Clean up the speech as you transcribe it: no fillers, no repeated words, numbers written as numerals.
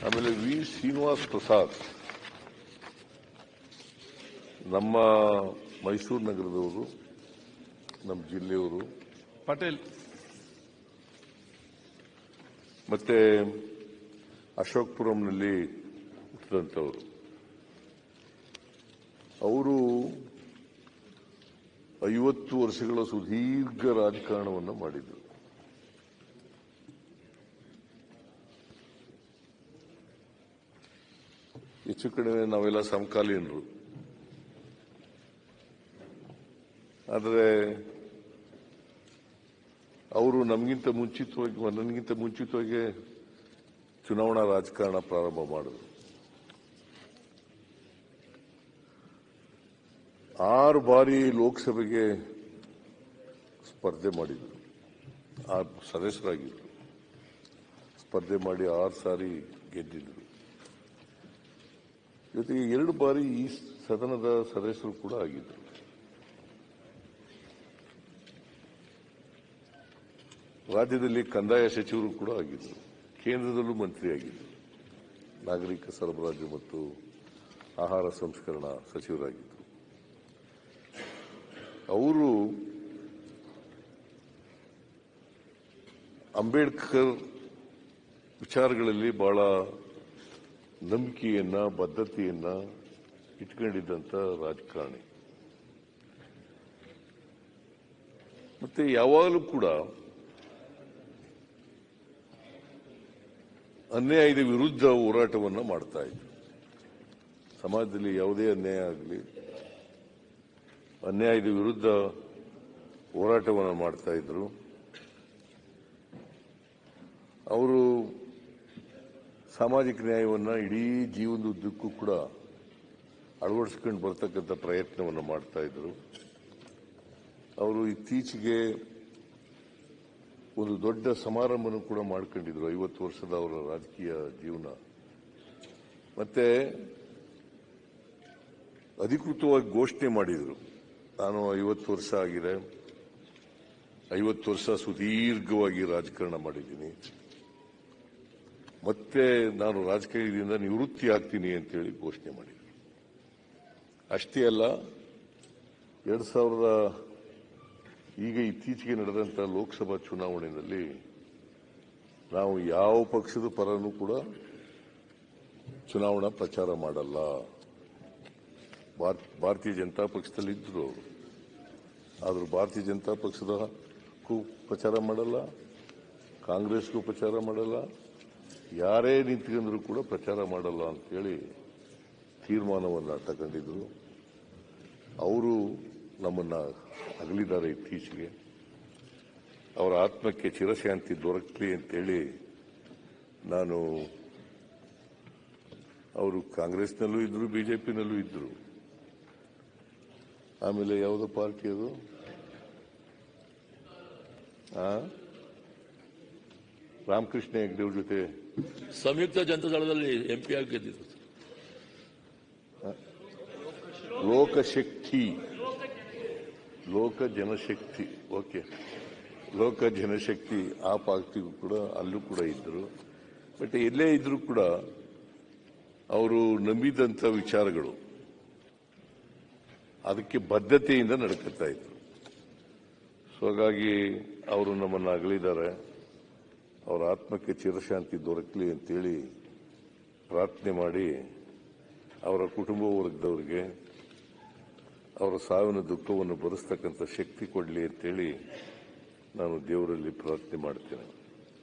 ಆಮೇಲೆ ವಿ ಶ್ರೀನಿವಾಸ್ ಪ್ರಸಾದ್ ನಮ್ಮ ಮೈಸೂರು ನಗರದವರು, ನಮ್ಮ ಜಿಲ್ಲೆಯವರು. ಪಟೇಲ್ ಮತ್ತೆ ಅಶೋಕ್ಪುರಂನಲ್ಲಿ ಹುಟ್ಟಿದಂಥವರು. ಅವರು 50 ವರ್ಷಗಳ ಸುದೀರ್ಘ ರಾಜಕಾರಣವನ್ನು ಮಾಡಿದರು. ಹೆಚ್ಚು ಕಡಿಮೆ ನಾವೆಲ್ಲ ಸಮಕಾಲೀನರು. ಆದರೆ ಅವರು ನನಗಿಂತ ಮುಂಚಿತವಾಗಿ ಚುನಾವಣಾ ರಾಜಕಾರಣ ಪ್ರಾರಂಭ ಮಾಡಿದರು. 6 ಬಾರಿ ಲೋಕಸಭೆಗೆ ಸ್ಪರ್ಧೆ ಮಾಡಿದರು, ಸದಸ್ಯರಾಗಿದ್ದರು. ಸ್ಪರ್ಧೆ ಮಾಡಿ 6 ಸಾರಿ ಗೆದ್ದಿದ್ರು. ಜೊತೆಗೆ 2 ಬಾರಿ ಈ ಸದನದ ಸದಸ್ಯರು ಕೂಡ ಆಗಿದ್ದರು. ರಾಜ್ಯದಲ್ಲಿ ಕಂದಾಯ ಸಚಿವರು ಕೂಡ ಆಗಿದ್ದರು. ಕೇಂದ್ರದಲ್ಲೂ ಮಂತ್ರಿಯಾಗಿದ್ದರು. ನಾಗರಿಕ ಸರಬರಾಜು ಮತ್ತು ಆಹಾರ ಸಂಸ್ಕರಣಾ ಸಚಿವರಾಗಿದ್ದರು. ಅವರು ಅಂಬೇಡ್ಕರ್ ವಿಚಾರಗಳಲ್ಲಿ ಬಹಳ ನಂಬಿಕೆಯನ್ನ, ಬದ್ಧತೆಯನ್ನ ಇಟ್ಕೊಂಡಿದ್ದಂಥ ರಾಜಕಾರಣಿ. ಮತ್ತೆ ಯಾವಾಗಲೂ ಕೂಡ ಅನ್ಯಾಯದ ವಿರುದ್ಧ ಹೋರಾಟವನ್ನು ಮಾಡ್ತಾ ಇದ್ರು. ಸಮಾಜದಲ್ಲಿ ಯಾವುದೇ ಅನ್ಯಾಯ ಆಗಲಿ, ಅನ್ಯಾಯದ ವಿರುದ್ಧ ಹೋರಾಟವನ್ನು ಮಾಡ್ತಾ ಇದ್ರು. ಅವರು ಸಾಮಾಜಿಕ ನ್ಯಾಯವನ್ನು ಇಡೀ ಜೀವನದುದ್ದಕ್ಕೂ ಕೂಡ ಅಳವಡಿಸ್ಕೊಂಡು ಬರ್ತಕ್ಕಂಥ ಪ್ರಯತ್ನವನ್ನು ಮಾಡ್ತಾ ಇದ್ರು. ಅವರು ಇತ್ತೀಚೆಗೆ ಒಂದು ದೊಡ್ಡ ಸಮಾರಂಭವನ್ನು ಕೂಡ ಮಾಡ್ಕೊಂಡಿದ್ರು. 50 ವರ್ಷದ ಅವರ ರಾಜಕೀಯ ಜೀವನ. ಮತ್ತೆ ಅಧಿಕೃತವಾಗಿ ಘೋಷಣೆ ಮಾಡಿದರು, ನಾನು 50 ವರ್ಷ ಆಗಿದೆ, 50 ವರ್ಷ ಸುದೀರ್ಘವಾಗಿ ರಾಜಕಾರಣ ಮಾಡಿದ್ದೀನಿ, ಮತ್ತೆ ನಾನು ರಾಜಕೀಯದಿಂದ ನಿವೃತ್ತಿ ಆಗ್ತೀನಿ ಅಂತೇಳಿ ಘೋಷಣೆ ಮಾಡಿದರು. ಅಷ್ಟೇ ಅಲ್ಲ, 2000 ಈಗ ಇತ್ತೀಚೆಗೆ ನಡೆದಂತಹ ಲೋಕಸಭಾ ಚುನಾವಣೆಯಲ್ಲಿ ನಾವು ಯಾವ ಪಕ್ಷದ ಪರನೂ ಕೂಡ ಚುನಾವಣಾ ಪ್ರಚಾರ ಮಾಡಲ್ಲ. ಭಾರತೀಯ ಜನತಾ ಪಕ್ಷದಲ್ಲಿ ಇದ್ರು ಅವರು, ಆದರೂ ಭಾರತೀಯ ಜನತಾ ಪಕ್ಷದಕ್ಕೂ ಪ್ರಚಾರ ಮಾಡಲ್ಲ, ಕಾಂಗ್ರೆಸ್ಗೂ ಪ್ರಚಾರ ಮಾಡಲ್ಲ, ಯಾರೇ ನಿಂತ್ಕೊಂಡ್ರೂ ಕೂಡ ಪ್ರಚಾರ ಮಾಡಲ್ಲ ಅಂತೇಳಿ ತೀರ್ಮಾನವನ್ನು ತಗೊಂಡಿದ್ರು. ಅವರು ನಮ್ಮನ್ನ ಅಗಲಿದ್ದಾರೆ ಇತ್ತೀಚೆಗೆ. ಅವರ ಆತ್ಮಕ್ಕೆ ಚಿರಶಾಂತಿ ದೊರಕಲಿ ಅಂತೇಳಿ ನಾನು, ಅವರು ಕಾಂಗ್ರೆಸ್ನಲ್ಲೂ ಇದ್ರು, ಬಿಜೆಪಿನಲ್ಲೂ ಇದ್ರು. ಆಮೇಲೆ ಯಾವುದೋ ಪಾರ್ಟಿ ಅದು, ರಾಮಕೃಷ್ಣ ಹೆಗ್ಡೆ ಅವ್ರ ಜೊತೆ ಸಂಯುಕ್ತ ಜನತಾದಳದಲ್ಲಿ ಎಂಪಿ ಆಗಿ ಗೆದ್ದಿದ್ರು. ಲೋಕ ಜನಶಕ್ತಿ, ಓಕೆ, ಲೋಕ ಜನಶಕ್ತಿ ಆ ಪಾರ್ಟಿಗೂ ಕೂಡ ಅಲ್ಲೂ ಕೂಡ ಇದ್ರು. ಬಟ್ ಎಲ್ಲೇ ಇದ್ರೂ ಕೂಡ ಅವರು ನಂಬಿದಂಥ ವಿಚಾರಗಳು, ಅದಕ್ಕೆ ಬದ್ಧತೆಯಿಂದ ನಡ್ಕೊತಾ ಇದ್ರು. ಸೊ ಹಾಗಾಗಿ ಅವರು ನಮ್ಮನ್ನು ಅಗಲಿದ್ದಾರೆ. ಅವರ ಆತ್ಮಕ್ಕೆ ಚಿರಶಾಂತಿ ದೊರಕಲಿ ಅಂತೇಳಿ ಪ್ರಾರ್ಥನೆ ಮಾಡಿ, ಅವರ ಕುಟುಂಬ ವರ್ಗದವರಿಗೆ ಅವರ ಸಾವಿನ ದುಃಖವನ್ನು ಭರಿಸ್ತಕ್ಕಂಥ ಶಕ್ತಿ ಕೊಡಲಿ ಅಂತೇಳಿ ನಾನು ದೇವರಲ್ಲಿ ಪ್ರಾರ್ಥನೆ ಮಾಡ್ತೇನೆ.